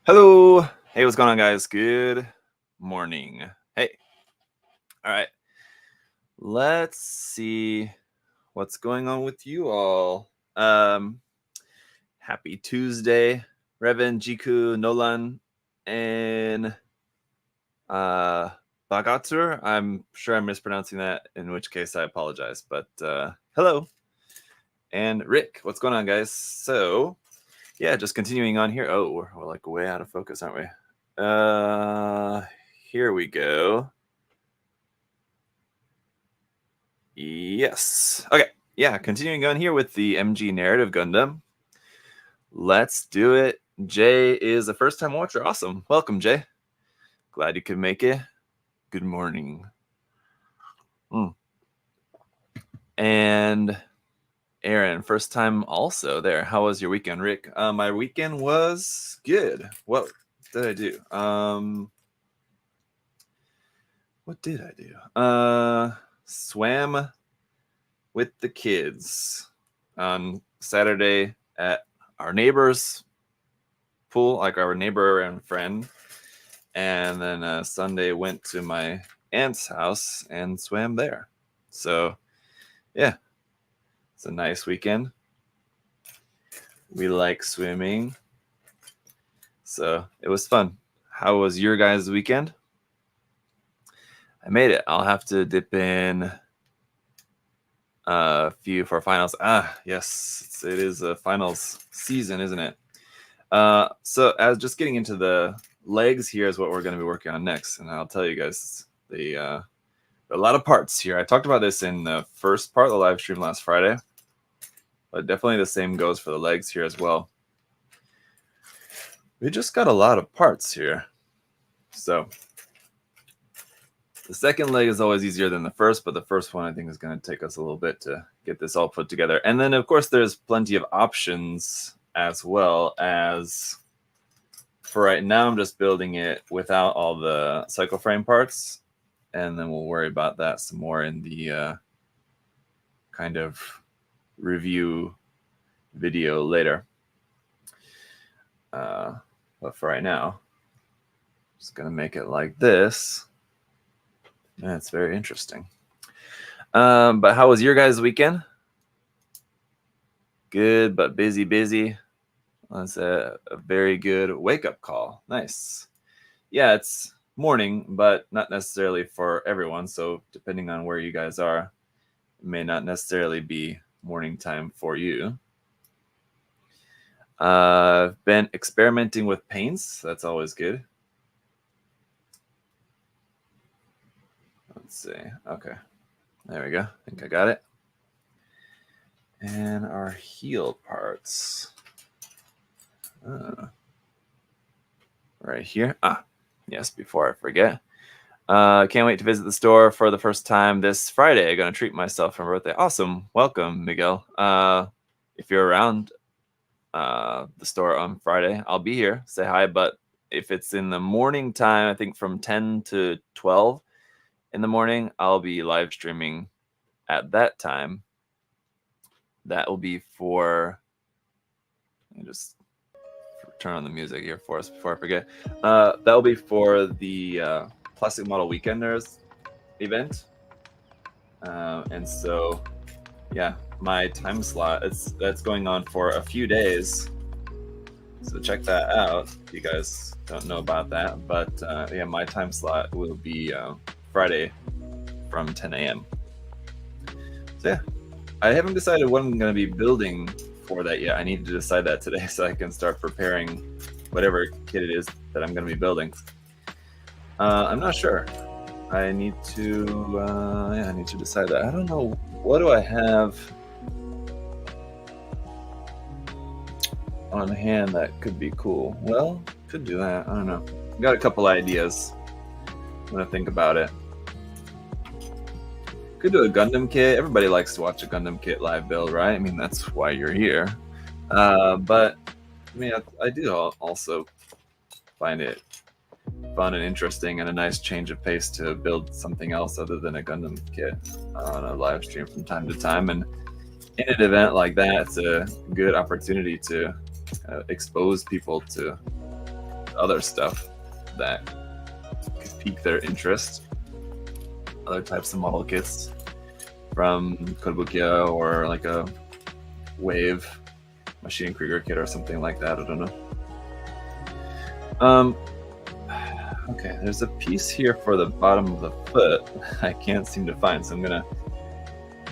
Hello. Hey, what's going on, guys? Good morning. Hey. All right. Let's see what's going on with you all. Happy Tuesday, Revan, Jiku, Nolan, and Bagatsur. I'm sure I'm mispronouncing that, in which case I apologize. But hello. And Rick, what's going on, guys? So, yeah, just continuing on here. Oh, we're like way out of focus, aren't we? Here we go. Yes. Okay. Yeah, continuing on here with the MG narrative Gundam. Let's do it. Jay is a first-time watcher. Awesome. Welcome, Jay. Glad you could make it. Good morning. And Aaron, first time also there. How was your weekend, Rick? My weekend was good. What did I do? What did I do? Swam with the kids on Saturday at our neighbor's pool, like our neighbor and friend. And then Sunday went to my aunt's house and swam there. So, yeah, it's a nice weekend. We like swimming. So it was fun. How was your guys' weekend? I made it. I'll have to dip in a few for finals. Yes, it is a finals season, isn't it? So as just getting into the legs here is what we're going to be working on next, and I'll tell you guys a lot of parts here. I talked about this in the first part of the live stream last Friday, but definitely the same goes for the legs here as well. We just got a lot of parts here. So the second leg is always easier than the first, but the first one I think is going to take us a little bit to get this all put together. And then, of course, there's plenty of options as well as for right now, I'm just building it without all the cycle frame parts. And then we'll worry about that some more in the kind of review video later. But for right now, I'm just going to make it like this. Yeah, it's very interesting. But how was your guys' weekend? Good, but busy. That's a very good wake-up call. Nice. Yeah, it's morning, but not necessarily for everyone. So depending on where you guys are, it may not necessarily be morning time for you. I've been experimenting with paints. That's always good. Let's see. Okay. There we go. I think I got it. And our heel parts. Right here. Yes, before I forget. Can't wait to visit the store for the first time this Friday. I'm going to treat myself for my birthday. Awesome. Welcome, Miguel. If you're around the store on Friday, I'll be here. Say hi. But if it's in the morning time, I think from 10 to 12 in the morning, I'll be live streaming at that time. That will be for... Let me just turn on the music here for us before I forget. That will be for the Plastic Model Weekenders event. And so, yeah, my time slot, that's going on for a few days. So check that out if you guys don't know about that. But yeah, my time slot will be Friday from 10 a.m. So yeah, I haven't decided what I'm going to be building for that yet. I need to decide that today so I can start preparing whatever kit it is that I'm going to be building. I'm not sure. I need to decide that. I don't know. What do I have on hand that could be cool? Well, could do that. I don't know. Got a couple ideas. I'm going to think about it. Could do a Gundam kit. Everybody likes to watch a Gundam kit live build, right? I mean, that's why you're here. But I mean, I do also find it fun and interesting and a nice change of pace to build something else other than a Gundam kit on a live stream from time to time. And in an event like that, it's a good opportunity to expose people to other stuff that could pique their interest. Other types of model kits from Kotobukiya, or like a Wave Machine Krieger kit or something like that. I don't know. Okay, there's a piece here for the bottom of the foot I can't seem to find, so I'm gonna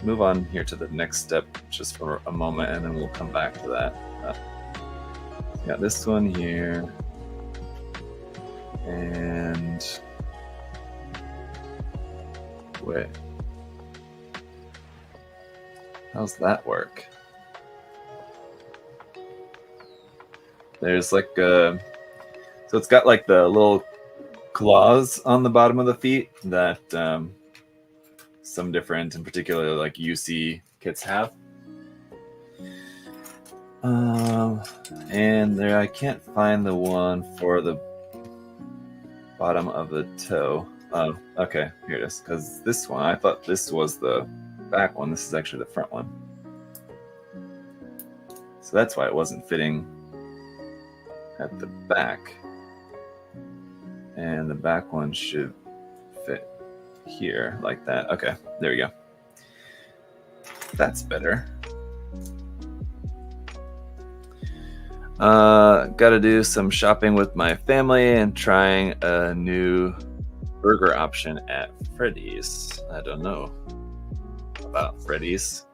move on here to the next step just for a moment, and then we'll come back to that. Got this one here, and wait, how's that work? There's like a, so it's got like the little claws on the bottom of the feet that some different, in particular like UC kits have. And there, I can't find the one for the bottom of the toe. Oh, okay, here it is. Because this one, I thought this was the back one. This is actually the front one. So that's why it wasn't fitting at the back. And the back one should fit here like that. Okay, there we go. That's better. Got to do some shopping with my family and trying a new burger option at Freddy's. I don't know about Freddy's.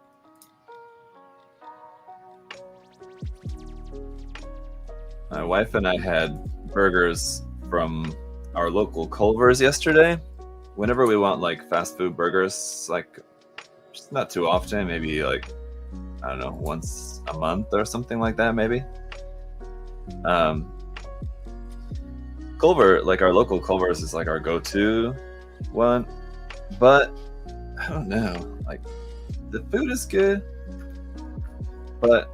My wife and I had burgers from our local Culver's yesterday. Whenever we want like fast food burgers, like just not too often, maybe like, I don't know, once a month or something like that, maybe. Culver, like our local Culver's is like our go-to one, but I don't know, like the food is good, but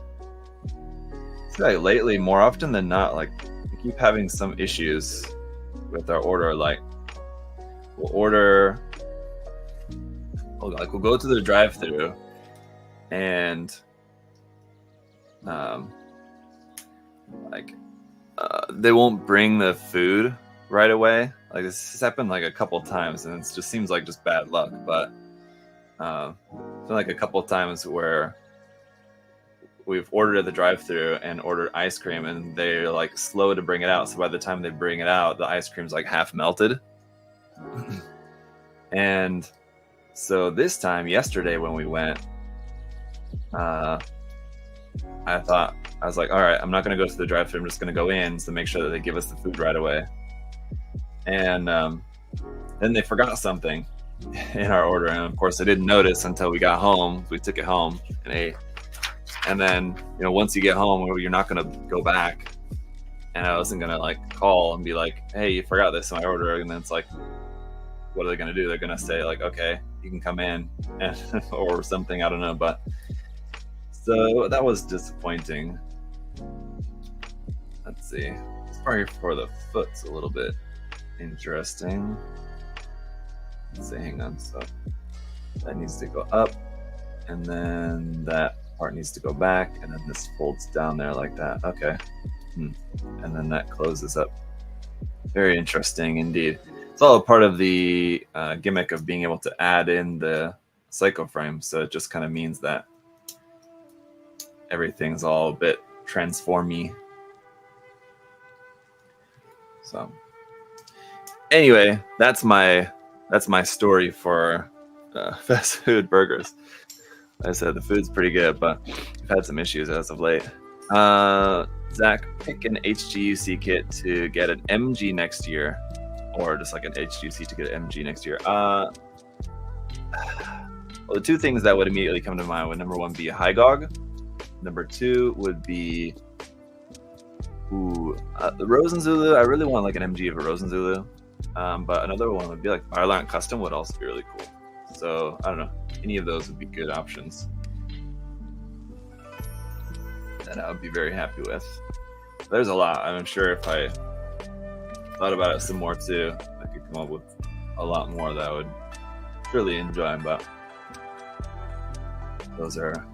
it's like lately, more often than not, like we keep having some issues with our order. Like we'll order, like we'll go to the drive-thru and they won't bring the food right away. Like this has happened like a couple times, and it just seems like just bad luck. But it's been like a couple times where we've ordered at the drive-thru and ordered ice cream, and they're like slow to bring it out. So by the time they bring it out, the ice cream's like half melted. And so this time, yesterday when we went, I was like, all right, I'm not going to go to the drive-thru. I'm just going to go in to make sure that they give us the food right away. And then they forgot something in our order. And of course, I didn't notice until we got home. We took it home and ate. And then, you know, once you get home, you're not going to go back. And I wasn't going to like call and be like, hey, you forgot this in my order. And then it's like, what are they going to do? They're going to say like, okay, you can come in and, or something. I don't know. But so that was disappointing. Let's see. This part here for the foot's a little bit interesting. Let's see, hang on. So that needs to go up, and then that part needs to go back, and then this folds down there like that. Okay. And then that closes up. Very interesting indeed. It's all a part of the gimmick of being able to add in the cycle frame. So it just kind of means that everything's all a bit transformy. So anyway, that's my story for fast food burgers. Like I said, the food's pretty good, but I've had some issues as of late. Zach, pick an HGUC kit to get an MG next year, or just like an HGUC to get an MG next year. Well, the two things that would immediately come to mind would, number one, be a Hygog. Number two would be the Rosenzulu. I really want like an MG of a Rosenzulu. But another one would be like Firelight Custom would also be really cool. So I don't know. Any of those would be good options that I would be very happy with. There's a lot. I'm sure if I thought about it some more too, I could come up with a lot more that I would really enjoy. But those are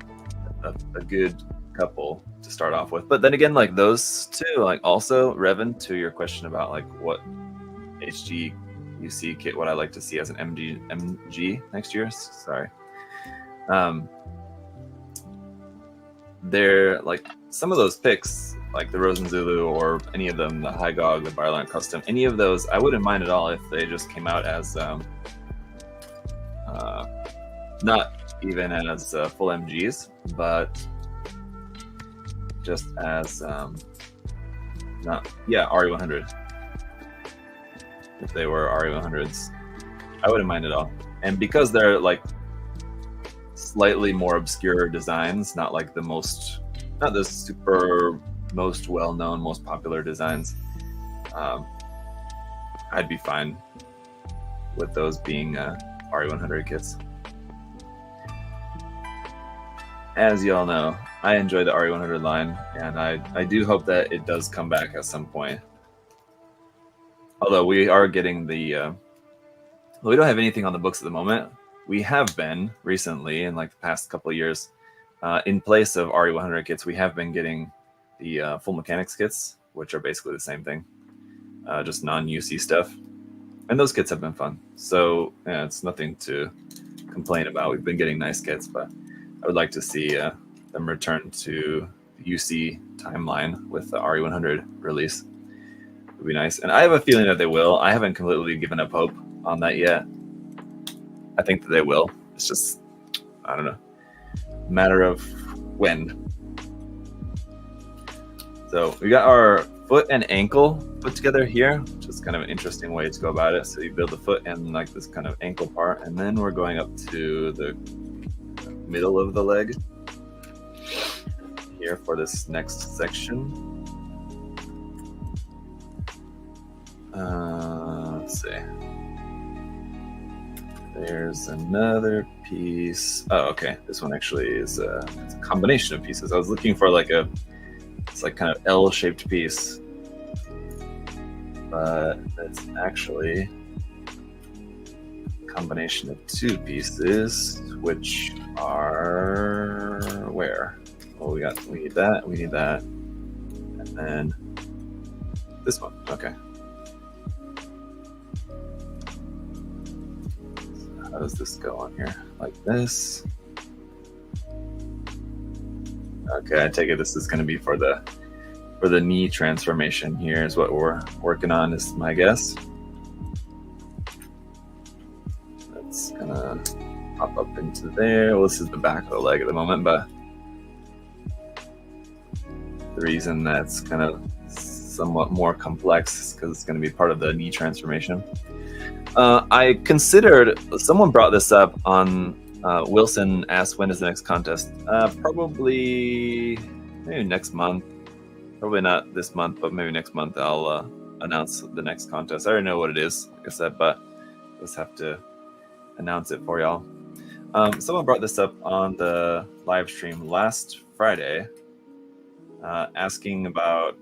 a good couple to start off with. But then again, like those two, like also Revan, to your question about like what HG UC kit would I like to see as an MG next year. Sorry. They're like some of those picks, like the Rosen Zulu or any of them, the Hygog, the Bioline Custom, any of those, I wouldn't mind at all if they just came out as not even as full MGs, but just as RE100. If they were RE100s, I wouldn't mind at all. And because they're like slightly more obscure designs, not like not the super most well-known, most popular designs, I'd be fine with those being RE100 kits. As y'all know, I enjoy the RE100 line, and I do hope that it does come back at some point. Although we are getting we don't have anything on the books at the moment. We have been recently, in like the past couple of years, in place of RE100 kits, we have been getting the full mechanics kits, which are basically the same thing, just non-UC stuff. And those kits have been fun. So yeah, it's nothing to complain about. We've been getting nice kits, but I would like to see them return to the UC timeline with the RE100 release. It would be nice. And I have a feeling that they will. I haven't completely given up hope on that yet. I think that they will. It's just, I don't know, a matter of when. So we got our foot and ankle put together here, which is kind of an interesting way to go about it. So you build the foot and like this kind of ankle part, and then we're going up to the middle of the leg here for this next section. Let's see. There's another piece. Oh, okay. This one actually is it's a combination of pieces. I was looking for like it's like kind of L-shaped piece, but it's actually a combination of two pieces, which are where? Oh, we need that, and then this one. Okay. How does this go on here? Like this. Okay, I take it this is going to be for the knee transformation. Here is what we're working on, is my guess. That's gonna pop up into there. Well, this is the back of the leg at the moment, but the reason that's kind of somewhat more complex is because it's going to be part of the knee transformation. I considered, someone brought this up on Wilson asked when is the next contest. Probably maybe next month. Probably not this month, but maybe next month I'll announce the next contest. I already know what it is, like I said, but I just have to announce it for y'all. Someone brought this up on the live stream last Friday, asking about,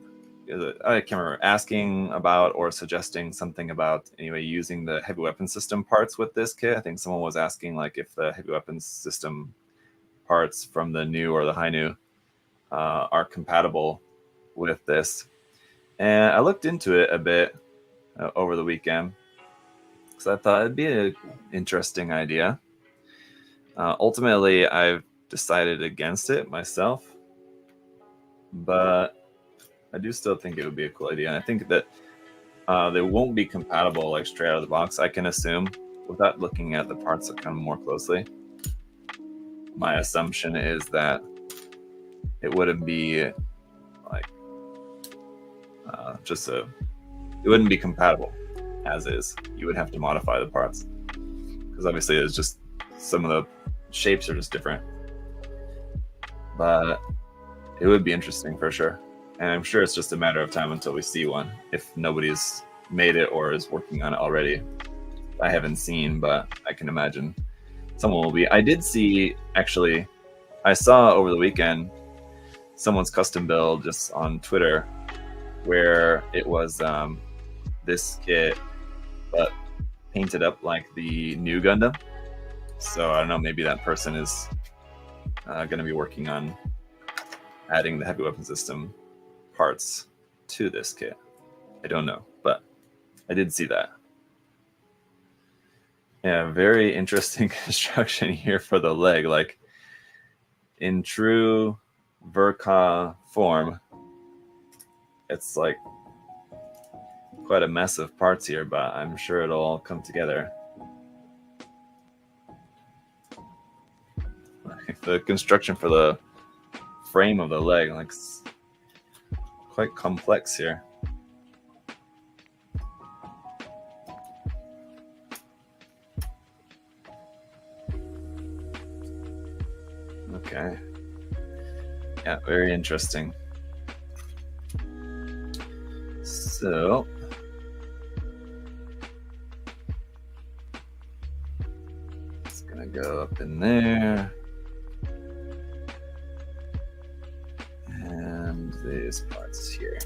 I can't remember, asking about or suggesting something about anyway using the heavy weapon system parts with this kit. I think someone was asking like if the heavy weapons system parts from the new or the high new are compatible with this. And I looked into it a bit over the weekend because I thought it'd be an interesting idea. Ultimately, I've decided against it myself, but I do still think it would be a cool idea. And I think that they won't be compatible like straight out of the box. I can assume without looking at the parts kind of more closely. My assumption is that it wouldn't be like it wouldn't be compatible as is. You would have to modify the parts because obviously it's just some of the shapes are just different. But it would be interesting for sure. And I'm sure it's just a matter of time until we see one, if nobody's made it or is working on it already. I haven't seen, but I can imagine someone will be. I did see, actually, I saw over the weekend someone's custom build just on Twitter where it was this kit, but painted up like the new Gundam. So I don't know, maybe that person is going to be working on adding the heavy weapon system parts to this kit. I don't know, but I did see that. Yeah, very interesting construction here for the leg. Like in true Ver.Ka form, it's like quite a mess of parts here, but I'm sure it'll all come together. The construction for the frame of the leg, like, quite complex here. Okay. Yeah, very interesting. So it's gonna go up in there. And these parts here.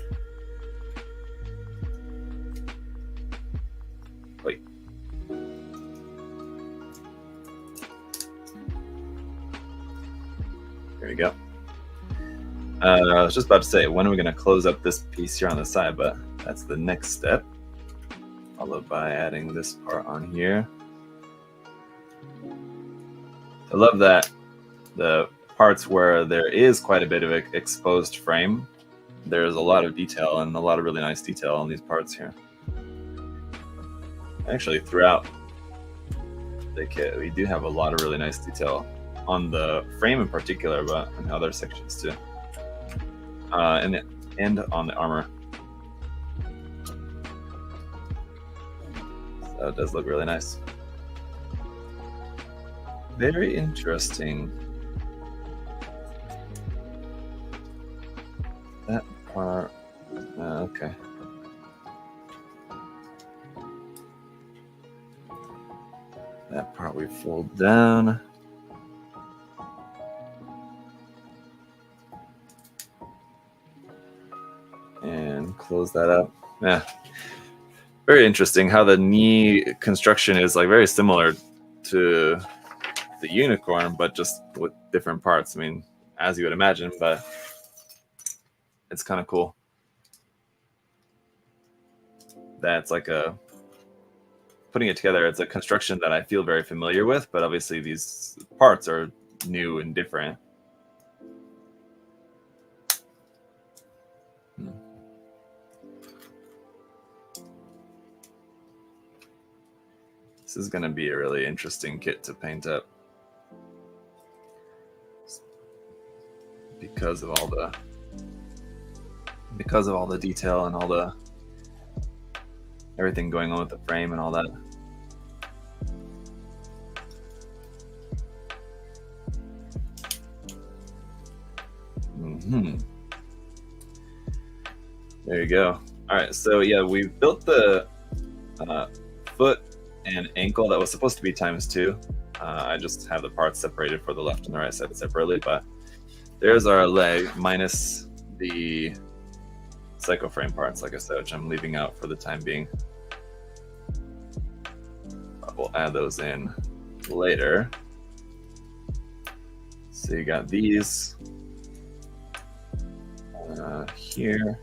Wait. There we go. I was just about to say, when are we going to close up this piece here on the side? But that's the next step, followed by adding this part on here. I love that the parts where there is quite a bit of exposed frame, there's a lot of detail and a lot of really nice detail on these parts here. Actually, throughout the kit, we do have a lot of really nice detail on the frame in particular, but in other sections too. And on the armor. So it does look really nice. Very interesting. That part, okay. That part we fold down. And close that up. Yeah, very interesting how the knee construction is like very similar to the unicorn, but just with different parts. I mean, as you would imagine, but it's kind of cool. That's like putting it together. It's a construction that I feel very familiar with, but obviously these parts are new and different. This is going to be a really interesting kit to paint up because of all the detail and all the everything going on with the frame and all that. There you go. All right, so yeah, we built the foot and ankle that was supposed to be ×2. I just have the parts separated for the left and the right side separately, but there's our leg minus the psycho frame parts, like I said, which I'm leaving out for the time being. We'll add those in later. So you got these here.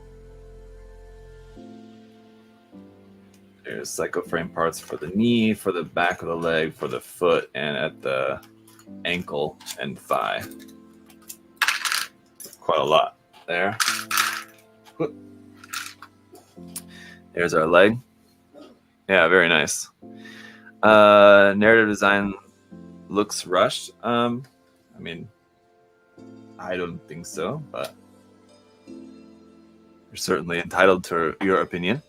There's psycho frame parts for the knee, for the back of the leg, for the foot, and at the ankle and thigh. Quite a lot there. There's our leg. Yeah, very nice. Narrative design looks rushed. I mean, I don't think so, but you're certainly entitled to your opinion.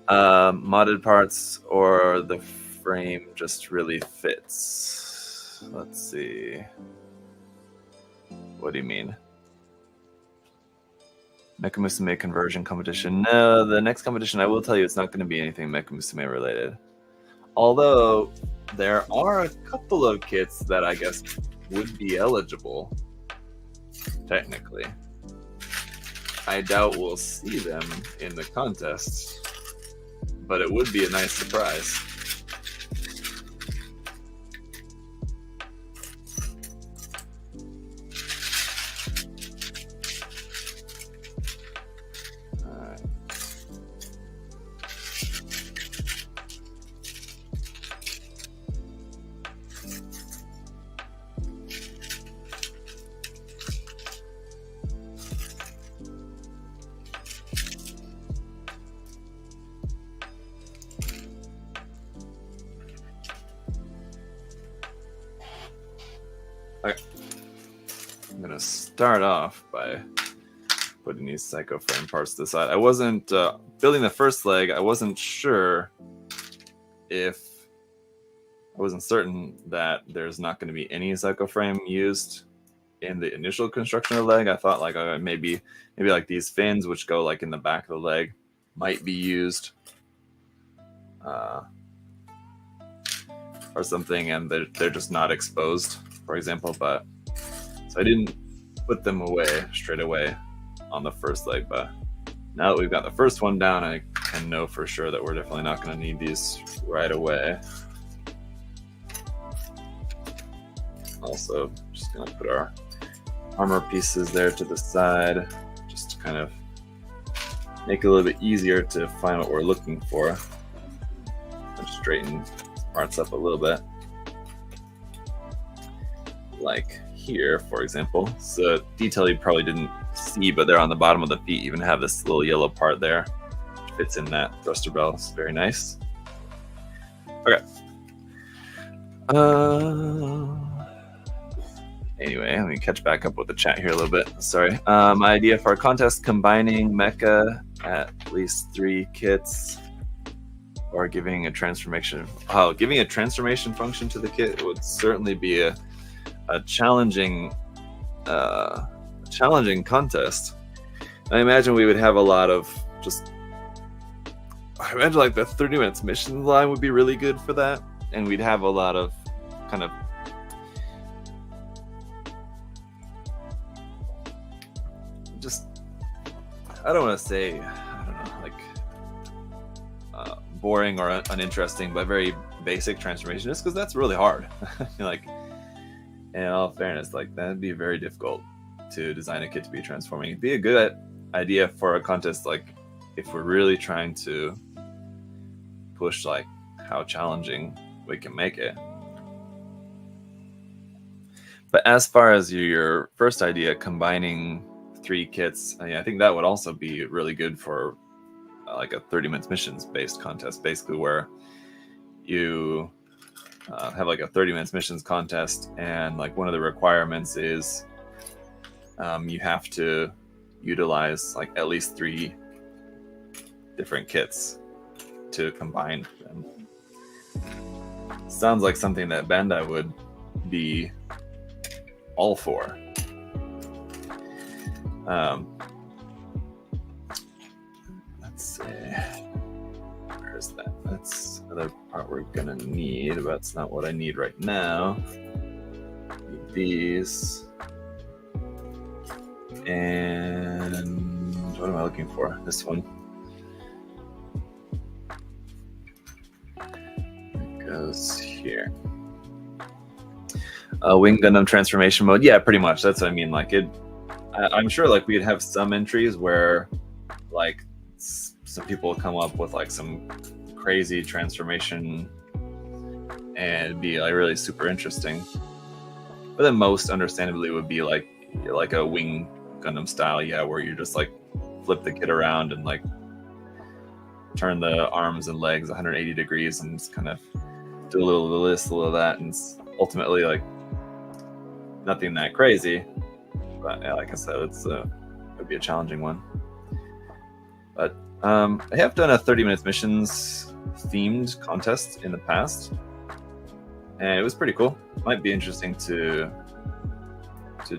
Modded parts or the frame just really fits. Let's see. What do you mean? Mecha Musume conversion competition. No, the next competition, I will tell you, it's not going to be anything Mecha Musume related. Although there are a couple of kits that I guess would be eligible, technically. I doubt we'll see them in the contest, but it would be a nice surprise. start off by putting these psycho frame parts to the side. I wasn't building the first leg. I wasn't sure if I wasn't certain that there's not going to be any psycho frame used in the initial construction of the leg. I thought like maybe like these fins, which go like in the back of the leg, might be used or something, and they're just not exposed, for example. But so I didn't put them away straight away on the first leg. But now that we've got the first one down, I can know for sure that we're definitely not going to need these right away. Also, just going to put our armor pieces there to the side, just to kind of make it a little bit easier to find what we're looking for. And straighten parts up a little bit. Like here, for example. So detail you probably didn't see, but they're on the bottom of the feet. Even have this little yellow part there. Fits in that thruster bell. It's very nice. Okay. Anyway, let me catch back up with the chat here a little bit. Sorry. My idea for a contest, combining mecha at least 3 kits, or giving a transformation. Oh, giving a transformation function to the kit would certainly be a challenging contest. I imagine we would have a lot of just. I imagine like the 30 minutes mission line would be really good for that, and we'd have a lot of kind of just, I don't want to say, I don't know, like boring or uninteresting, but very basic transformation, just because that's really hard. Like, in all fairness, like that'd be very difficult to design a kit to be transforming. It'd be a good idea for a contest, like if we're really trying to push like how challenging we can make it. But as far as your first idea, combining 3 kits, I think that would also be really good for like a 30 minutes missions based contest, basically where you have like a 30 minutes missions contest, and like one of the requirements is you have to utilize like at least 3 different kits to combine them. Sounds like something that Bandai would be all for. Let's see. Where's that? That's another part we're gonna need, but it's not what I need right now. Need these. And what am I looking for? This one. It goes here. Wing Gundam transformation mode. Yeah, pretty much. That's what I mean. Like it. I'm sure like we'd have some entries where like some people come up with like some crazy transformation and it'd be like really super interesting. But then most understandably would be like a Wing Gundam style, yeah, where you just like flip the kit around and like turn the arms and legs 180 degrees and just kind of do a little of this, a little of that, and ultimately like nothing that crazy. But yeah, like I said, it'd be a challenging one. But I have done a 30 minutes missions themed contest in the past, and it was pretty cool. Might be interesting to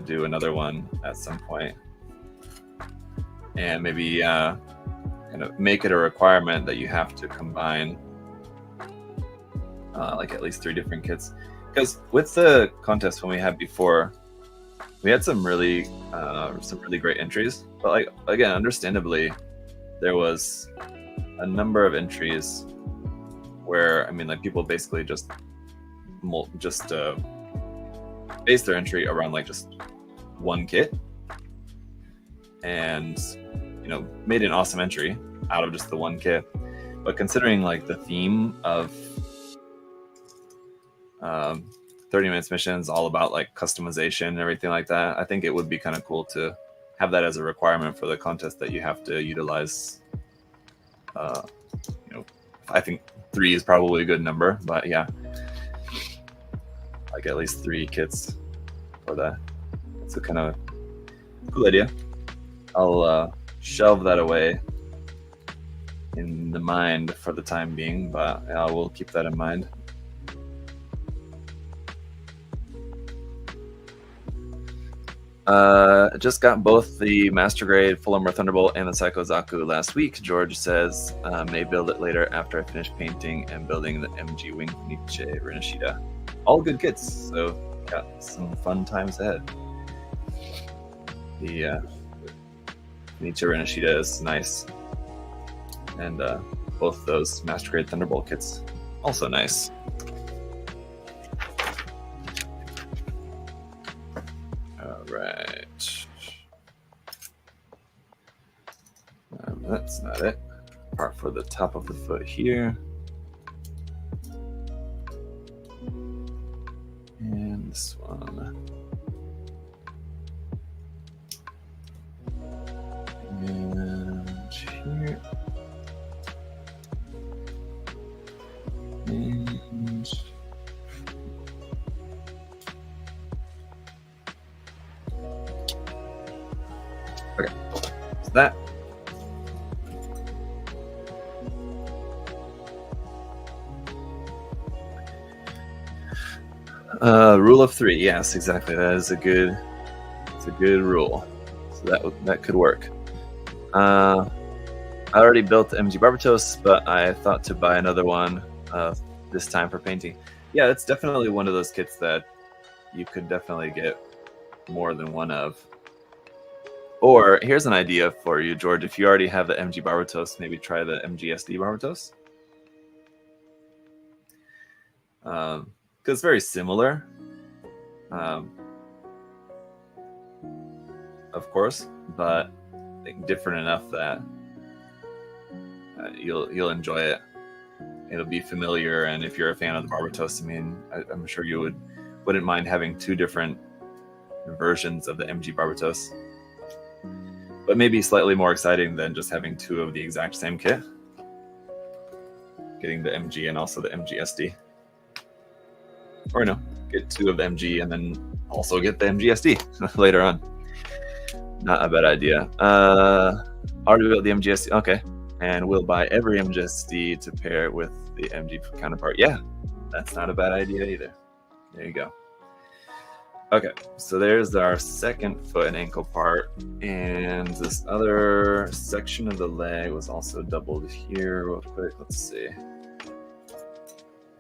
do another one at some point, and maybe kind of make it a requirement that you have to combine like at least 3 different kits. Because with the contest when we had before, we had some really great entries, but like again, understandably, there was a number of entries where I mean, like people basically just base their entry around like just one kit, and you know, made an awesome entry out of just the one kit. But considering like the theme of 30 minutes missions, all about like customization and everything like that, I think it would be kind of cool to have that as a requirement for the contest, that you have to utilize you know, I think 3 is probably a good number, but yeah, like at least 3 kits for that. It's a kind of Cool idea. I'll shelve that away in the mind for the time being, but I will keep that in mind. Just got both the Master Grade Full Armor Thunderbolt and the Psycho Zaku last week. George says may build it later after I finish painting and building the MG Wing Nietzsche Rinashita. All good kits, so got some fun times ahead. The Nietzsche Rinashita is nice, and both those Master Grade Thunderbolt kits also nice. Right. That's not it. Part for the top of the foot here. And this one. And here. And okay, so that. Rule of 3. Yes, exactly. That is a good. It's a good rule. So that could work. I already built the MG Barbatos, but I thought to buy another one this time for painting. Yeah, it's definitely one of those kits that you could definitely get more than one of. Or here's an idea for you, George. If you already have the MG Barbatos, maybe try the MGSD Barbatos. Because it's very similar. Of course, but I think different enough that you'll enjoy it. It'll be familiar, and if you're a fan of the Barbatos, I mean, I'm sure you wouldn't mind having two different versions of the MG Barbatos. But maybe slightly more exciting than just having two of the exact same kit. Getting the MG and also the MGSD. Or no, get two of the MG and then also get the MGSD later on. Not a bad idea. Already built the MGSD. Okay. And we'll buy every MGSD to pair it with the MG counterpart. Yeah, that's not a bad idea either. There you go. Okay, so there's our second foot and ankle part. And this other section of the leg was also doubled here real quick. Let's see.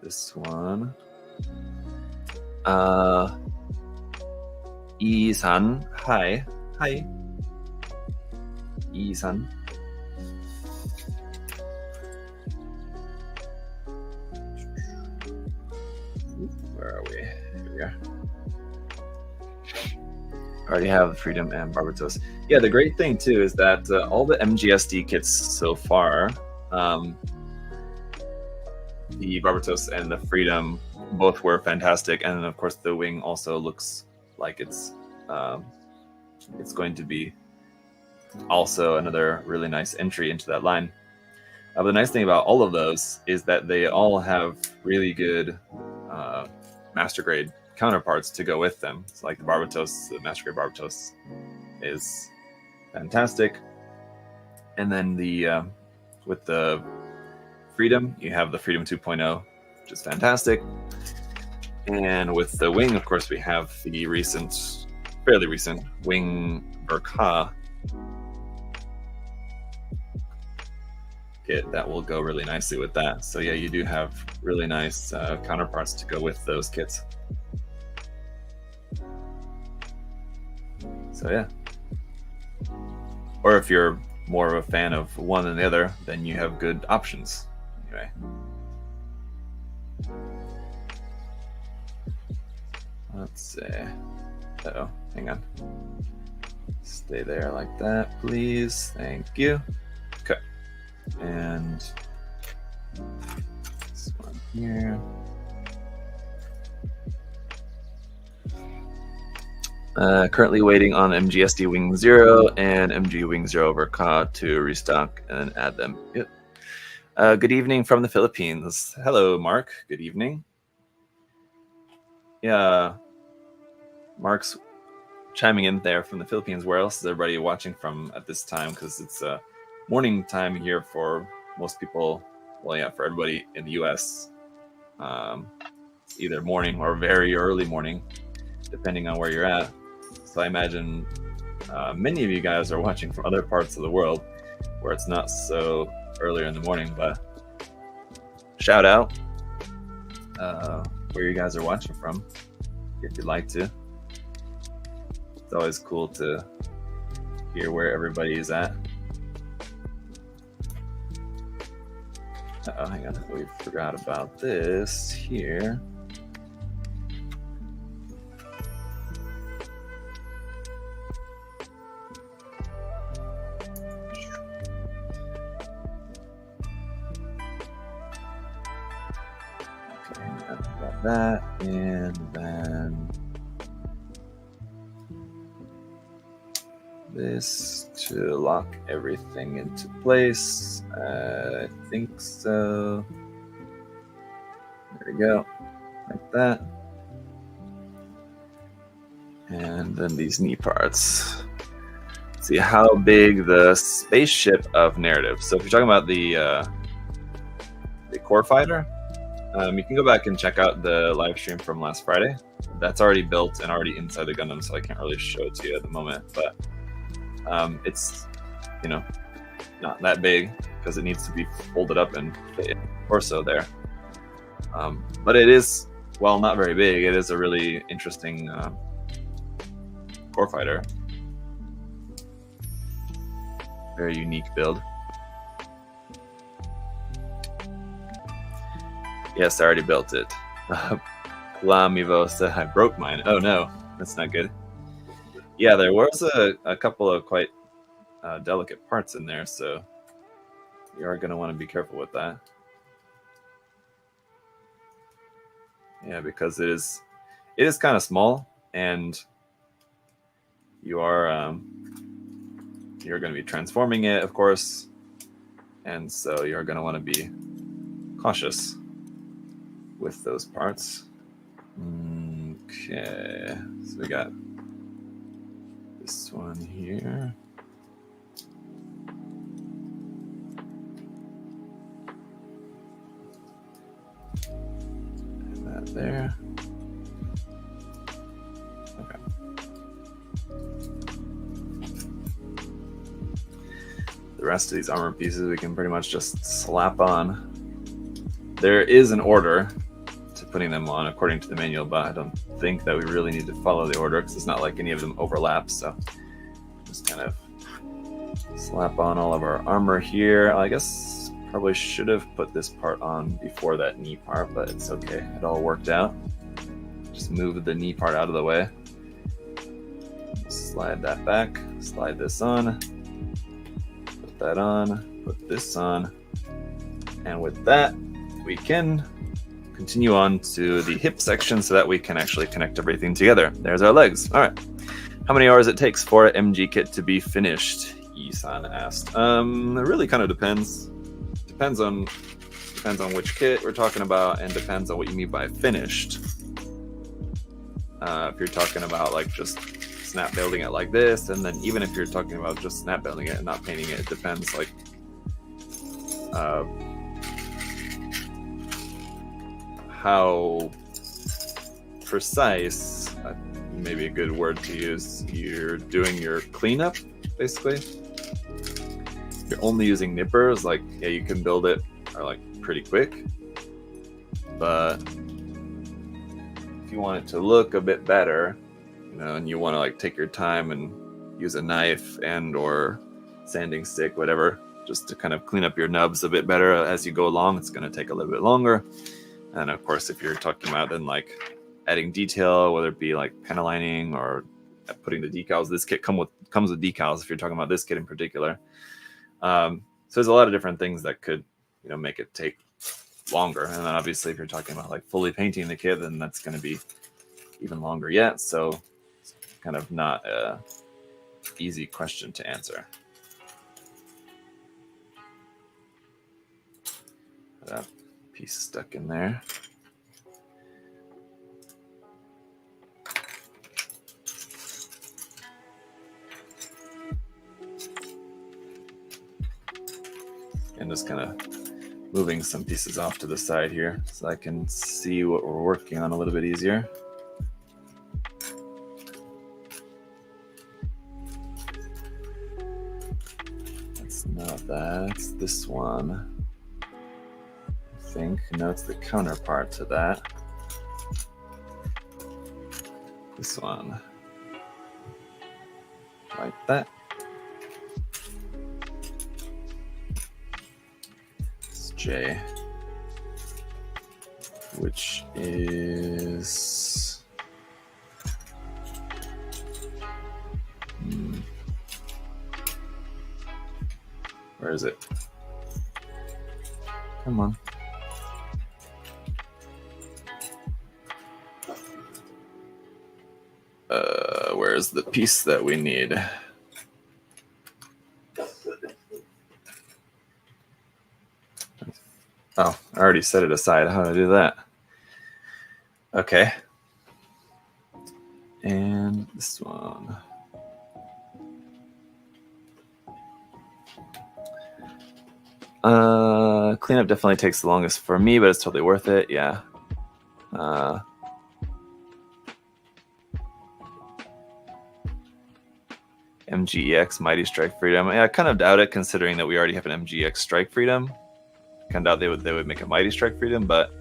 This one. Yi-san. Hi. Hi. Yi-san. Where are we? Here we are. I already have Freedom and Barbatos. Yeah, the great thing too is that all the MGSD kits so far, the Barbatos and the Freedom both were fantastic, and then of course the wing also looks like it's going to be also another really nice entry into that line. But the nice thing about all of those is that they all have really good master grade counterparts to go with them. It's like the Barbatos, the master grade Barbatos is fantastic. And then the with the Freedom, you have the Freedom 2.0, which is fantastic. And with the wing, of course, we have the fairly recent wing Ver.Ka kit that will go really nicely with that. So yeah, you do have really nice counterparts to go with those kits. So yeah. Or if you're more of a fan of one than the other, then you have good options. Anyway. Let's see. Uh-oh, hang on. Stay there like that, please. Thank you. Okay. And this one here. Currently waiting on MGSD Wing 0 and MG Wing 0 Ver.Ka to restock and add them. Yep. Good evening from the Philippines. Hello, Mark. Good evening. Yeah, Mark's chiming in there from the Philippines. Where else is everybody watching from at this time? Because it's morning time here for most people. Well, yeah, for everybody in the U.S. Either morning or very early morning, depending on where you're at. So I imagine many of you guys are watching from other parts of the world where it's not so earlier in the morning. But shout out where you guys are watching from, if you'd like to. It's always cool to hear where everybody is at. Oh, hang on, we forgot about this here. Okay, got that, and then this to lock everything into place. I think so. There we go, like that. And then these knee parts. See how big the spaceship of narrative. So if you're talking about the core fighter, you can go back and check out the live stream from last Friday. That's already built and already inside the Gundam, so I can't really show it to you at the moment. But it's, you know, not that big because it needs to be folded up and fit in the torso there. But it is, well, not very big. It is a really interesting core fighter. Very unique build. Yes, I already built it. Plamivo said I broke mine. Oh no, that's not good. Yeah, there was a couple of quite delicate parts in there, so you are going to want to be careful with that. Yeah, because it is kind of small, and you're going to be transforming it, of course, and so you're going to want to be cautious with those parts. Okay, so we got this one here. And that there. Okay. The rest of these armor pieces we can pretty much just slap on. There is an order to putting them on according to the manual, but I don't think that we really need to follow the order because it's not like any of them overlap. So just kind of slap on all of our armor here. I guess probably should have put this part on before that knee part, but it's okay. It all worked out. Just move the knee part out of the way. Slide that back. Slide this on. Put that on. Put this on. And with that, we can continue on to the hip section so that we can actually connect everything together. There's our legs. All right. How many hours it takes for an MG kit to be finished? Isan asked. It really kind of depends. Depends on which kit we're talking about, and depends on what you mean by finished. If you're talking about like just snap building it like this, and then even if you're talking about just snap building it and not painting it, it depends like how precise, maybe a good word to use, you're doing your cleanup, basically. If you're only using nippers, like, yeah, you can build it like pretty quick, but if you want it to look a bit better, you know, and you want to like take your time and use a knife and or sanding stick, whatever, just to kind of clean up your nubs a bit better as you go along, it's going to take a little bit longer. And of course, if you're talking about then like adding detail, whether it be like pen aligning or putting the decals, this kit comes with decals if you're talking about this kit in particular. So there's a lot of different things that could, you know, make it take longer. And then obviously if you're talking about like fully painting the kit, then that's going to be even longer yet. So it's kind of not a easy question to answer. That piece stuck in there. just kind of moving some pieces off to the side here so I can see what we're working on a little bit easier. That's not that, it's this one. I think, no, it's the counterpart to that. This one. Like that. It's J. Which is where is it? Come on. Where's the piece that we need? Oh, I already set it aside. How do I do that? Okay. And this one. Cleanup definitely takes the longest for me, but it's totally worth it. Yeah. MGEX Mighty Strike Freedom. Yeah, I kind of doubt it, considering that we already have an MGEX Strike Freedom. Kind of doubt they would make a Mighty Strike Freedom, but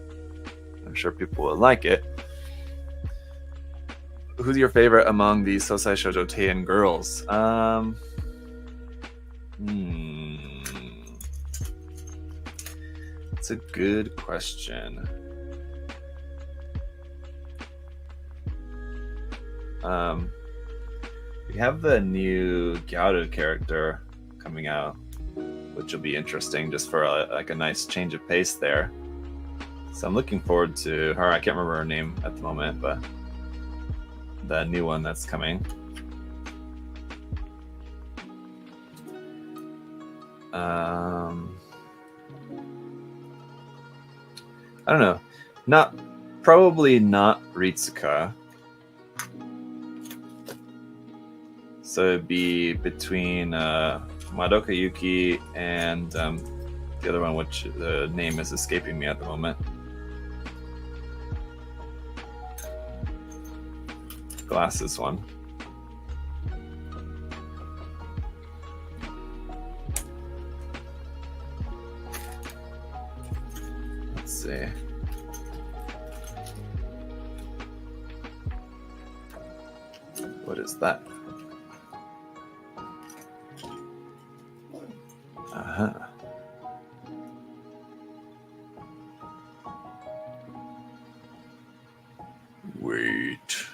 I'm sure people will like it. Who's your favorite among the Sosai Shoujo Teian girls? It's a good question. We have the new Gyaru character coming out, which will be interesting just for a nice change of pace there. So I'm looking forward to her. I can't remember her name at the moment, but the new one that's coming. I don't know. Probably not Ritsuka. So it'd be between Madoka Yuki and the other one, which the name is escaping me at the moment. Glasses one. Let's see. What is that? Wait.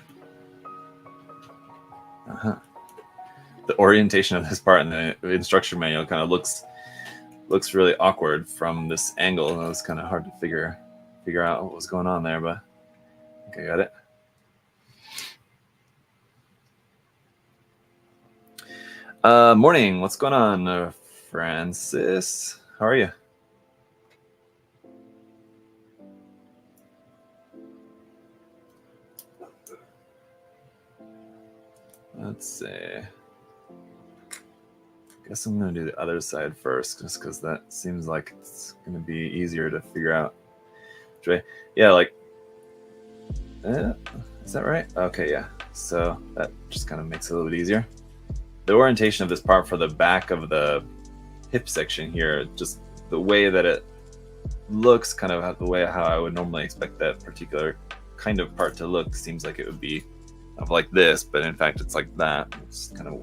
The orientation of this part in the instruction manual kind of looks really awkward from this angle. It was kind of hard to figure out what was going on there, but I think I got it. Morning. What's going on, Francis? How are you? Let's see. Guess I'm going to do the other side first, just because that seems like it's going to be easier to figure out. Yeah, like... is that right? Okay, yeah. So that just kind of makes it a little bit easier. The orientation of this part for the back of the hip section here, just the way that it looks, kind of the way how I would normally expect that particular kind of part to look, seems like it would be like this, but in fact it's like that. It's kind of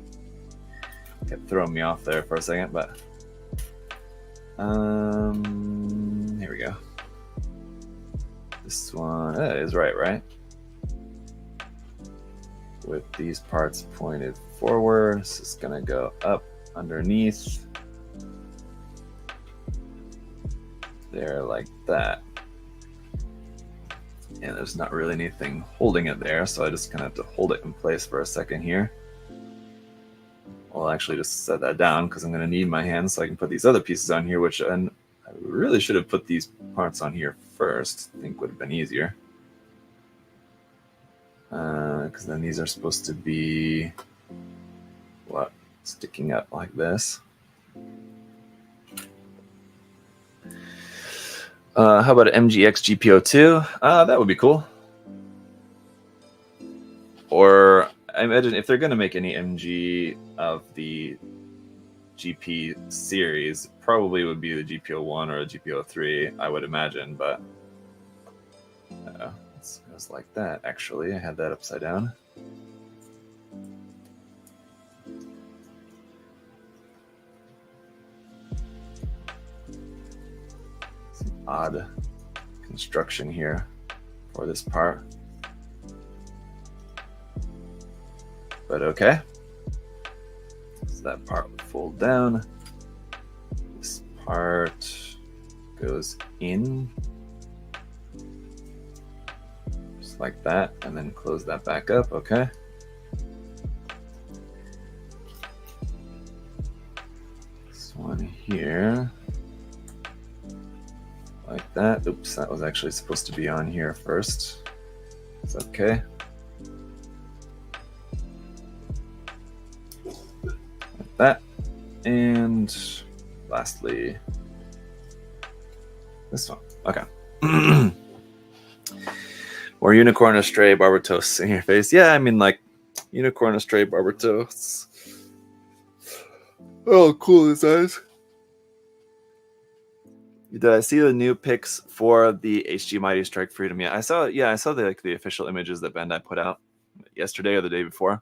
kept throwing me off there for a second, but here we go. This one is right? With these parts pointed forward, it's just gonna go up underneath there like that. And there's not really anything holding it there, so I just kind of have to hold it in place for a second here. I'll actually just set that down because I'm going to need my hands so I can put these other pieces on here, which I really should have put these parts on here first. I think would have been easier. Because then these are supposed to be sticking up like this. How about an MGX GPO2? That would be cool. Or I imagine if they're going to make any MG of the GP series, probably would be the GPO1 or a GPO3, I would imagine. But it was like that, actually. I had that upside down. Some odd construction here for this part. But okay. So that part would fold down. This part goes in. Just like that. And then close that back up. Okay. This one here. Like that. Oops, that was actually supposed to be on here first. It's okay. Like that. And lastly, this one. Okay. More unicorn, a stray, Barbatos in your face. Yeah, I mean, like, unicorn, a stray, Barbatos. Oh, cool designs. Did I see the new pics for the HG Mighty Strike Freedom? Yeah, I saw the official images that Bandai put out yesterday or the day before,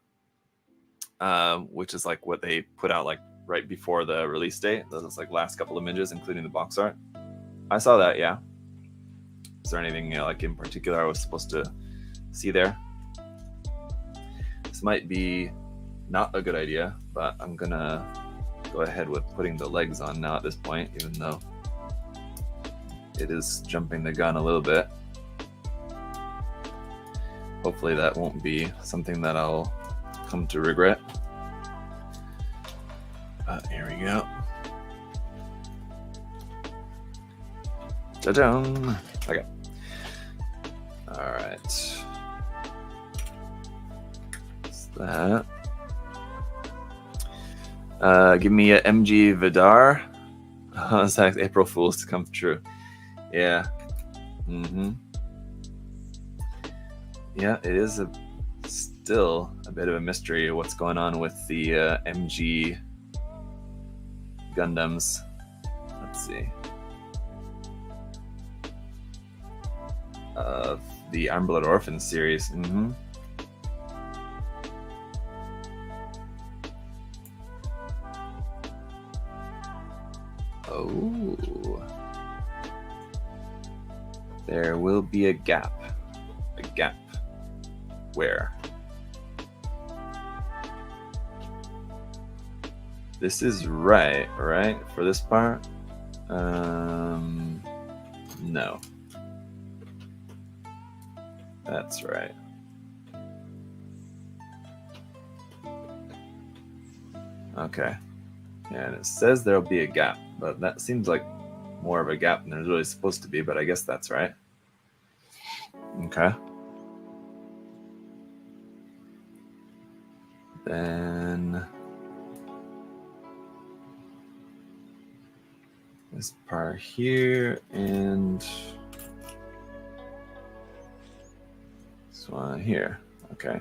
which is like what they put out like right before the release date. Those like last couple images, including the box art. I saw that. Yeah. Is there anything like in particular I was supposed to see there? This might be not a good idea, but I'm gonna go ahead with putting the legs on now at this point, even though it is jumping the gun a little bit. Hopefully that won't be something that I'll come to regret. Here we go. Ta-da! Okay. All right. What's that? Give me a MG Vidar. It's like April Fool's to come true. Yeah. Yeah, it is still a bit of a mystery what's going on with the MG Gundams. Let's see. The Armblood Orphans series. Oh. There will be a gap. A gap. Where? This is right for this part? No. That's right. Okay. Yeah, and it says there'll be a gap, but that seems like more of a gap than there's really supposed to be, but I guess that's right. Okay. Then this part here and this one here. Okay.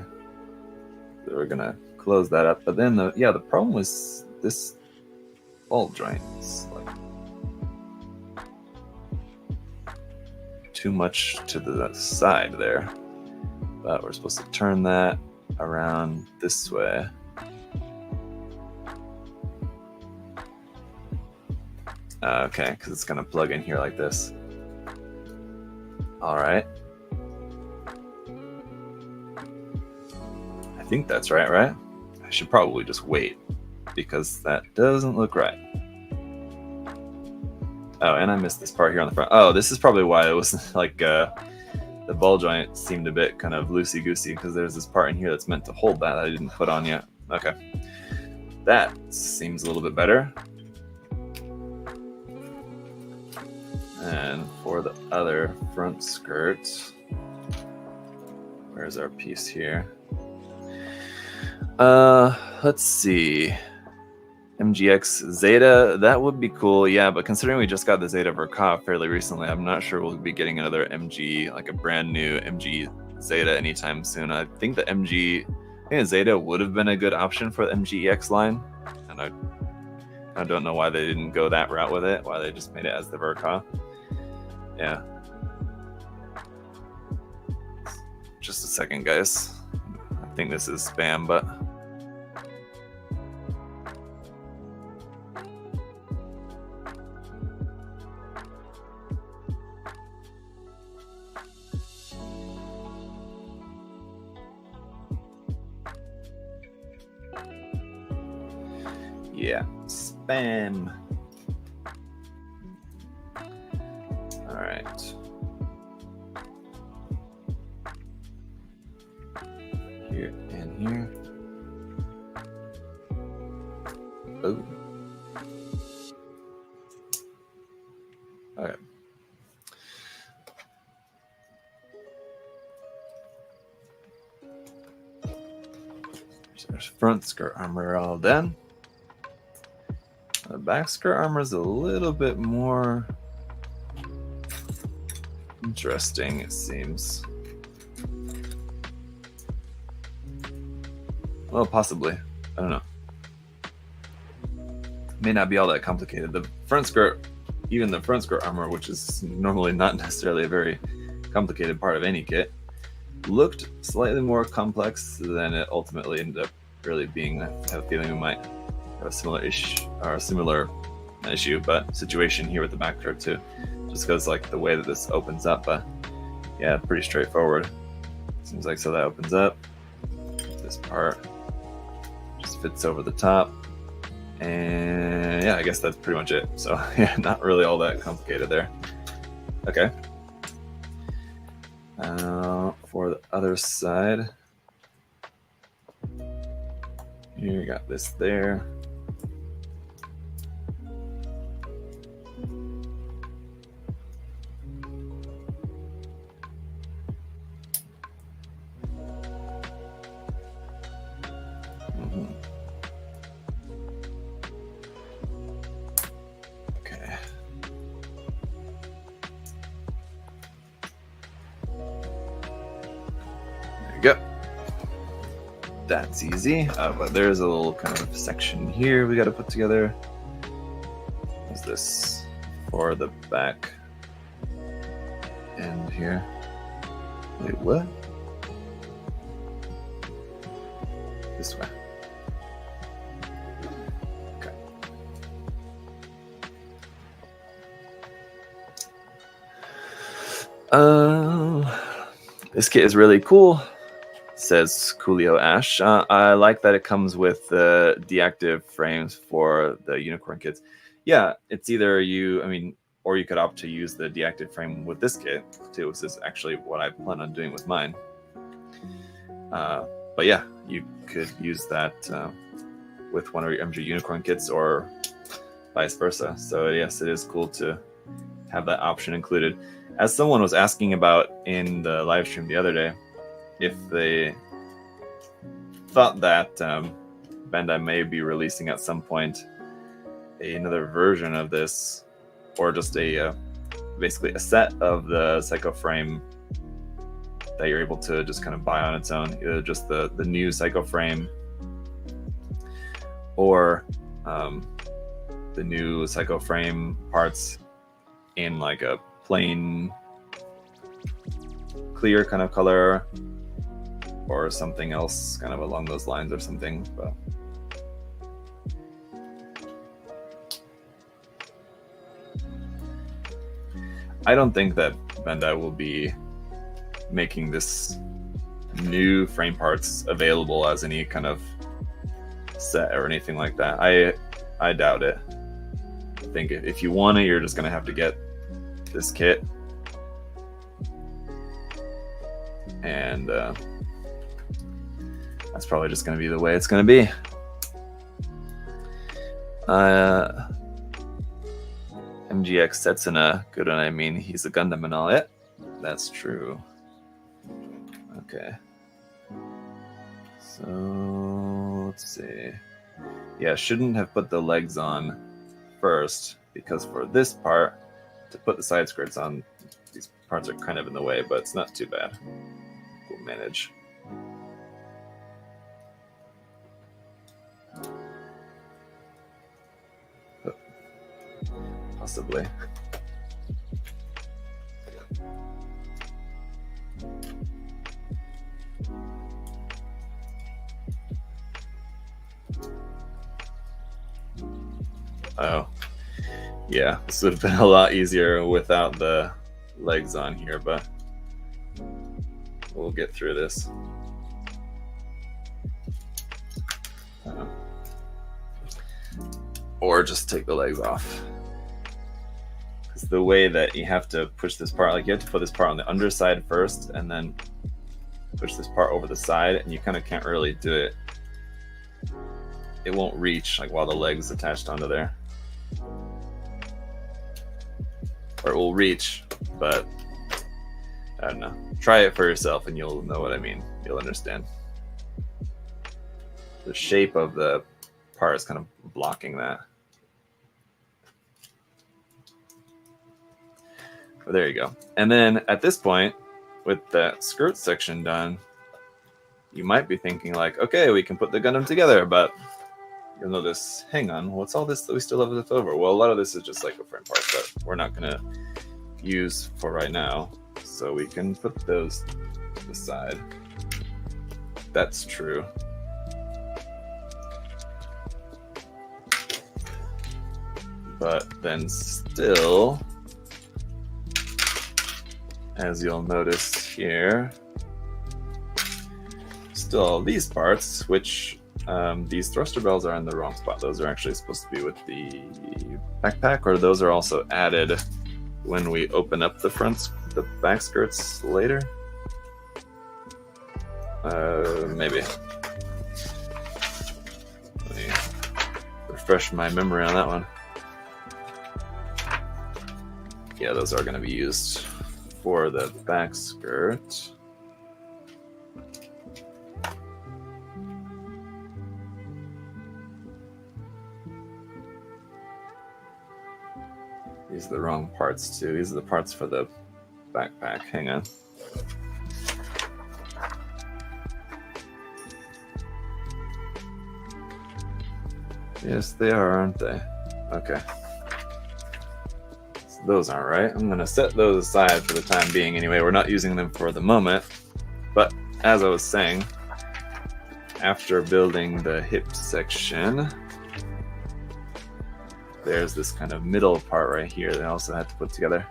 So we're gonna close that up, but then the problem was this ball joint is like too much to the side there, but we're supposed to turn that around this way. Okay, because it's gonna plug in here like this. All right. I think that's right? I should probably just wait because that doesn't look right. Oh, and I missed this part here on the front. Oh, this is probably why it was like the ball joint seemed a bit kind of loosey-goosey because there's this part in here that's meant to hold that I didn't put on yet. Okay. That seems a little bit better. And for the other front skirt, where's our piece here? Let's see. MGX Zeta, that would be cool, yeah, but considering we just got the Zeta Ver.Ka fairly recently, I'm not sure we'll be getting another MG, like a brand new MG Zeta anytime soon. I think the Zeta would have been a good option for the MGEX line, and I don't know why they didn't go that route with it, why they just made it as the Ver.Ka. Yeah. Just a second, guys. I think this is spam, but... yeah, spam. All right. Here and here. Oh. All right. There's front skirt armor all done. The back skirt armor is a little bit more interesting, it seems. Well, possibly. I don't know. May not be all that complicated. The front skirt, even the front skirt armor, which is normally not necessarily a very complicated part of any kit, looked slightly more complex than it ultimately ended up really being. I have a feeling we might have a similar issue, but situation here with the back skirt too, just because like the way that this opens up. But yeah, pretty straightforward. Seems like so that opens up. This part just fits over the top, and yeah, I guess that's pretty much it. So yeah, not really all that complicated there. Okay. For the other side, here you got this there. Okay. There you go. That's easy. But there's a little kind of section here we got to put together. What's this for the back end here? Wait, what? This way. Okay. This kit is really cool, says Coolio Ash. I like that it comes with the deactive frames for the unicorn kits. Yeah, it's either or you could opt to use the deactive frame with this kit too. This is actually what I plan on doing with mine. But yeah, you could use that with one of your MG unicorn kits or vice versa. So yes, it is cool to have that option included. As someone was asking about in the live stream the other day, if they thought that Bandai may be releasing at some point another version of this, or just basically a set of the Psycho frame that you're able to just kind of buy on its own, either just the new Psycho frame or the new Psycho frame parts in like a plain clear kind of color, or something else kind of along those lines or something. But I don't think that Bandai will be making this new frame parts available as any kind of set or anything like that. I doubt it. I think if you want it, you're just gonna have to get this kit, and that's probably just gonna be the way it's gonna be. MGX Setsuna, good one. I mean, he's a Gundam and all it. That's true. Okay. So let's see. Yeah, shouldn't have put the legs on first, because for this part, to put the side skirts on, these parts are kind of in the way, but it's not too bad. We'll manage. Possibly. Oh, yeah, this would have been a lot easier without the legs on here, but we'll get through this. Or just take the legs off. Because the way that you have to push this part, like you have to put this part on the underside first and then push this part over the side, and you kind of can't really do it. It won't reach like while the leg's attached onto there. Or it will reach, but I don't know. Try it for yourself and you'll know what I mean. You'll understand. The shape of the part is kind of blocking that. But there you go. And then at this point, with that skirt section done, you might be thinking like, okay, we can put the Gundam together, but you'll notice, hang on, what's all this that we still have left over? Well, a lot of this is just like a frame parts that we're not gonna use for right now. So we can put those to the side. That's true. But then still, as you'll notice here, still all these parts, which these thruster bells are in the wrong spot. Those are actually supposed to be with the backpack, or those are also added when we open up the back skirts later. Maybe. Let me refresh my memory on that one. Yeah, those are going to be used for the back skirt. These are the wrong parts too. These are the parts for the backpack. Hang on. Yes, they are, aren't they? Okay. So those aren't right. I'm going to set those aside for the time being anyway. We're not using them for the moment. But as I was saying, after building the hip section, there's this kind of middle part right here that I also had to put together.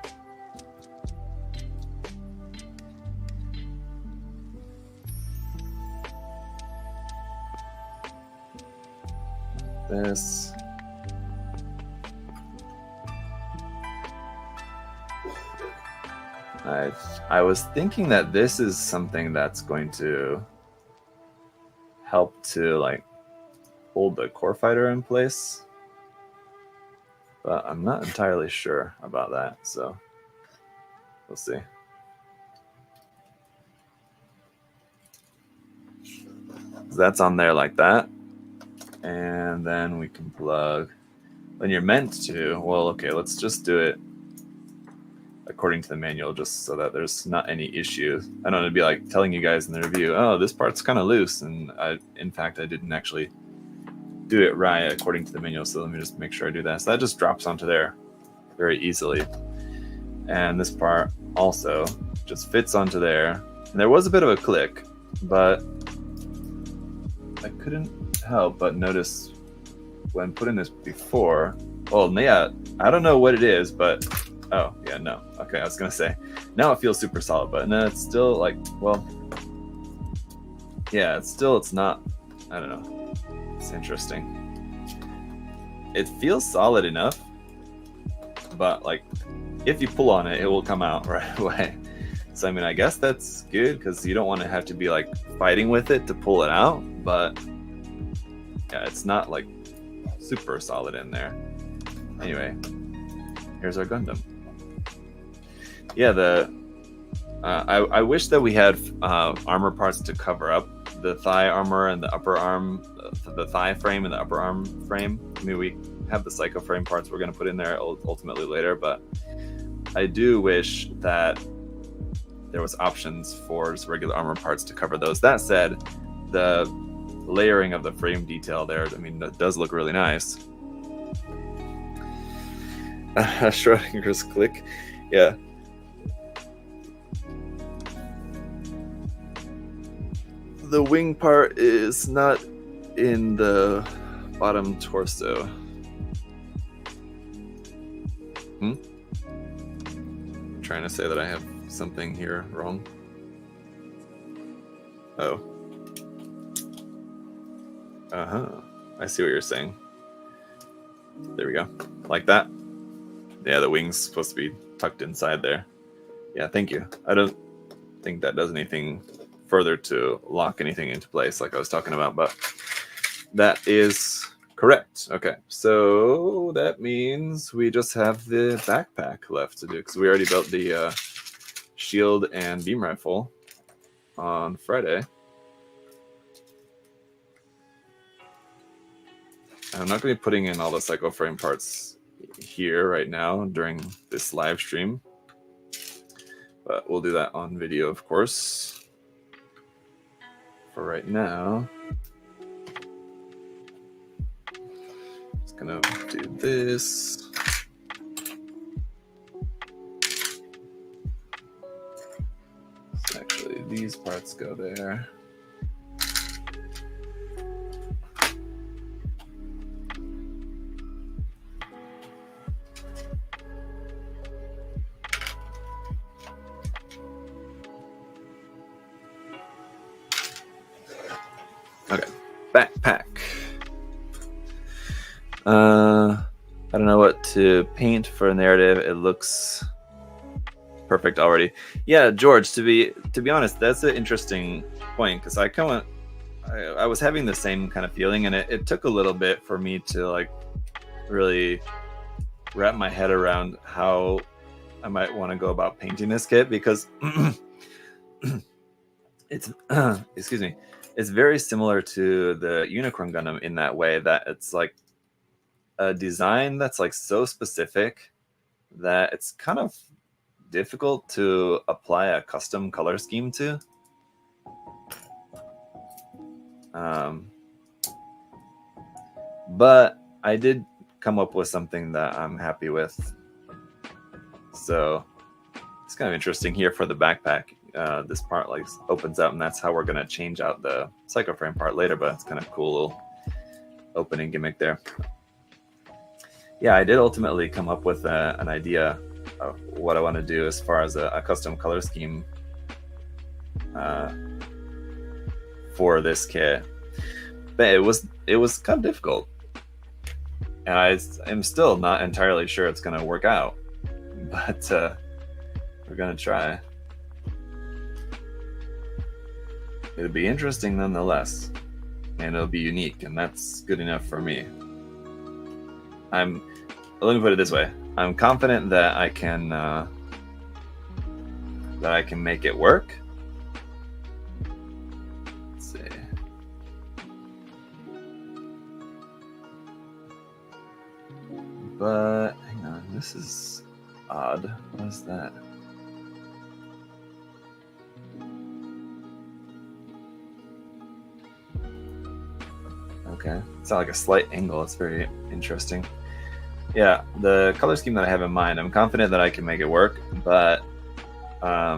This. I was thinking that this is something that's going to help to like hold the core fighter in place, but I'm not entirely sure about that, so we'll see. That's on there like that, and then we can plug when you're meant to. Well, okay, let's just do it according to the manual, just so that there's not any issues. I don't want to be like telling you guys in the review, oh, this part's kind of loose, and in fact I didn't actually do it right according to the manual, so let me just make sure I do that. So that just drops onto there very easily, and this part also just fits onto there. And there was a bit of a click, but I couldn't help but notice when putting this before, well, yeah, I don't know what it is, but oh yeah, no, okay, I was gonna say now it feels super solid, but no, it's still like, well, yeah, it's not, I don't know, it's interesting. It feels solid enough, but like if you pull on it, it will come out right away. So I mean, I guess that's good because you don't want to have to be like fighting with it to pull it out, but yeah, it's not like super solid in there. Anyway, here's our Gundam. Yeah, I wish that we had armor parts to cover up the thigh armor and the upper arm, the thigh frame and the upper arm frame. I mean, we have the psycho frame parts we're going to put in there ultimately later, but I do wish that there was options for just regular armor parts to cover those. That said, the layering of the frame detail there, I mean, that does look really nice. Schrodinger's click. Yeah. The wing part is not in the bottom torso. Trying to say that I have something here wrong. Oh. I see what you're saying. There we go. Like that. Yeah, the wing's supposed to be tucked inside there. Yeah, thank you. I don't think that does anything further to lock anything into place like I was talking about, but that is correct. Okay, so that means we just have the backpack left to do, because we already built the shield and beam rifle on Friday. I'm not going to be putting in all the psycho frame parts here right now during this live stream, but we'll do that on video, of course. For right now, just gonna do this. So actually, these parts go there. Okay, backpack. I don't know what to paint for a narrative. It looks perfect already. Yeah, George. To be honest, that's an interesting point, because I was having the same kind of feeling, and it took a little bit for me to like really wrap my head around how I might want to go about painting this kit, because it's excuse me. It's very similar to the Unicorn Gundam in that way, that it's like a design that's like so specific that it's kind of difficult to apply a custom color scheme to. But I did come up with something that I'm happy with. So it's kind of interesting here for the backpack. This part like opens up, and that's how we're going to change out the psycho frame part later, but it's kind of cool little opening gimmick there. Yeah, I did ultimately come up with an idea of what I want to do as far as a custom color scheme for this kit, but it was kind of difficult, and I am still not entirely sure it's going to work out, but we're going to try. It'll be interesting nonetheless, and it'll be unique, and that's good enough for me. Let me put it this way. I'm confident that I can make it work. Let's see. But hang on, this is odd. What is that? Okay, it's not like a slight angle. It's very interesting. Yeah, the color scheme that I have in mind, I'm confident that I can make it work, but yeah, I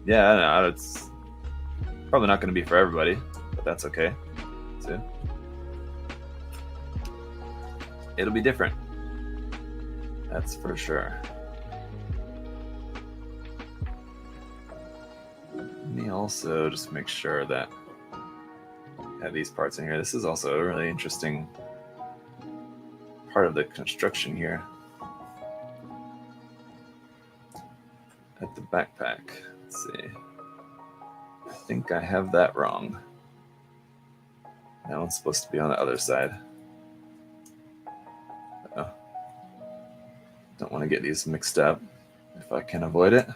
don't know, it's probably not going to be for everybody, but that's okay too. It'll be different, that's for sure. Let me also just make sure that I have these parts in here. This is also a really interesting part of the construction here at the backpack. Let's see. I think I have that wrong. That one's supposed to be on the other side. Don't want to get these mixed up if I can avoid it.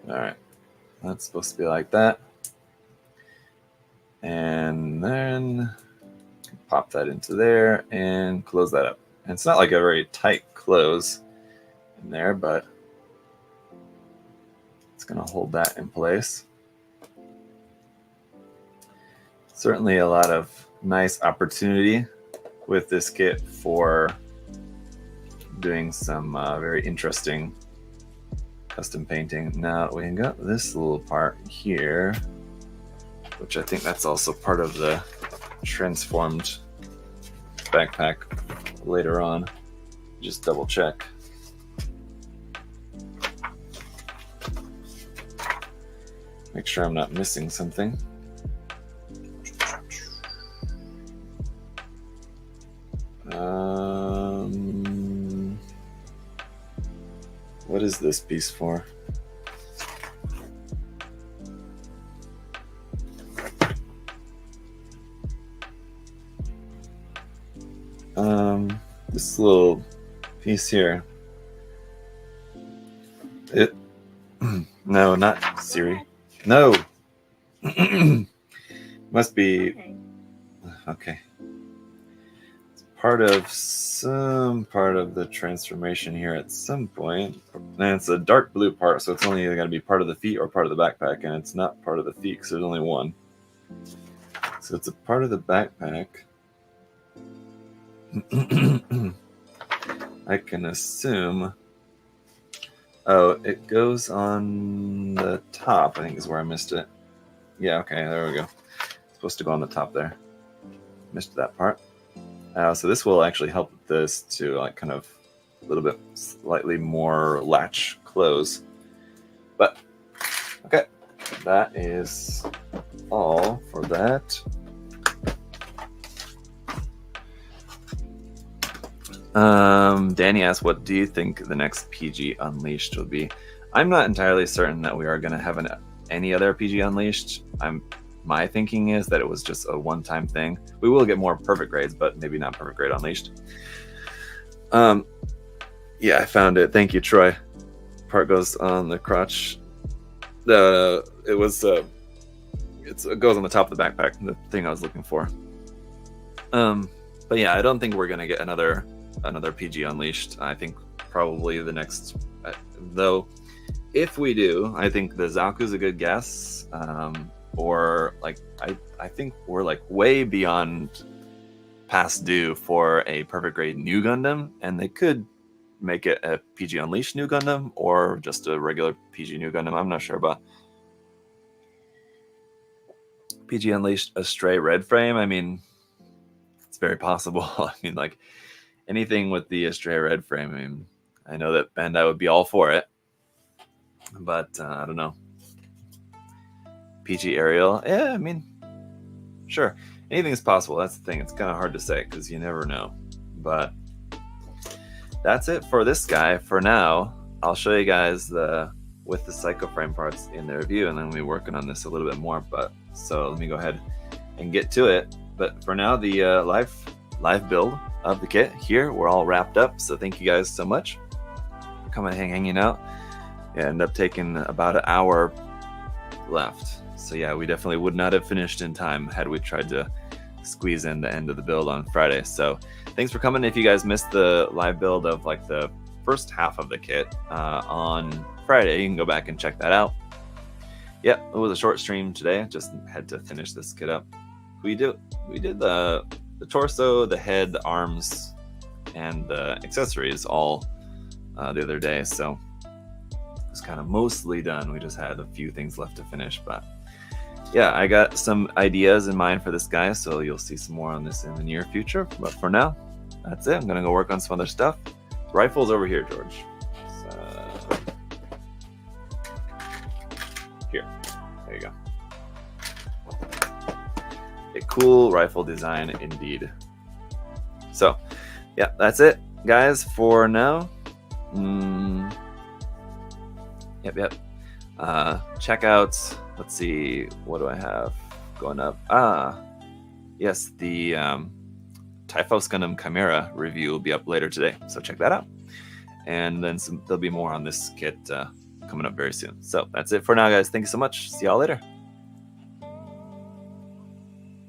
All right, that's supposed to be like that. And then pop that into there and close that up. And it's not like a very tight close in there, but it's going to hold that in place. Certainly a lot of nice opportunity with this kit for doing some very interesting custom painting. Now we got this little part here, which I think that's also part of the transformed backpack later on. Just double check. Make sure I'm not missing something. What is this piece for? This little piece here. No, not Siri. No. Must be okay. It's part of some part of the transformation here at some point. And it's a dark blue part, so it's only either going to be part of the feet or part of the backpack, and it's not part of the feet because there's only one. So it's a part of the backpack. I can assume. Oh, it goes on the top, I think is where I missed it. Yeah, okay, there we go. It's supposed to go on the top there. Missed that part. So this will actually help this to like kind of a little bit slightly more latch close. But, okay, that is all for that. Danny asked, what do you think the next PG Unleashed will be? I'm not entirely certain that we are going to have any other PG Unleashed. My thinking is that it was just a one-time thing. We will get more perfect grades, but maybe not perfect grade Unleashed. Yeah, I found it. Thank you, Troy. Part goes on the crotch. It goes on the top of the backpack, the thing I was looking for. But yeah, I don't think we're going to get another PG Unleashed. I think probably the next, though, if we do, I think the Zaku's a good guess. Or like, I think we're like way beyond past due for a perfect grade new Gundam, and they could make it a PG Unleashed new Gundam or just a regular PG new Gundam. I'm not sure about PG Unleashed a stray red frame. I mean, it's very possible. I mean, like anything with the stray red frame. I mean, I know that Bandai would be all for it, but I don't know. PG Ariel, yeah, I mean, sure, anything is possible. That's the thing. It's kind of hard to say because you never know. But that's it for this guy for now. I'll show you guys with the Psycho Frame parts in the review, and then we'll be working on this a little bit more. But so let me go ahead and get to it. But for now, the live build of the kit here, we're all wrapped up. So thank you guys so much for coming and hanging out. Yeah, ended up taking about an hour left. So yeah, we definitely would not have finished in time had we tried to squeeze in the end of the build on Friday. So thanks for coming. If you guys missed the live build of like the first half of the kit on Friday, you can go back and check that out. Yeah, it was a short stream today. Just had to finish this kit up. We did the torso, the head, the arms, and the accessories all the other day. So it's kind of mostly done. We just had a few things left to finish, but yeah, I got some ideas in mind for this guy, so you'll see some more on this in the near future. But for now, that's it. I'm gonna go work on some other stuff. The rifle's over here, George. So, here, there you go. A cool rifle design indeed. So, yeah, that's it, guys, for now. Yep. Check out, let's see, what do I have going up? Yes, the Typhos Gundam Chimera review will be up later today, so check that out. And then there'll be more on this kit coming up very soon. So that's it for now, guys. Thank you so much. See y'all later.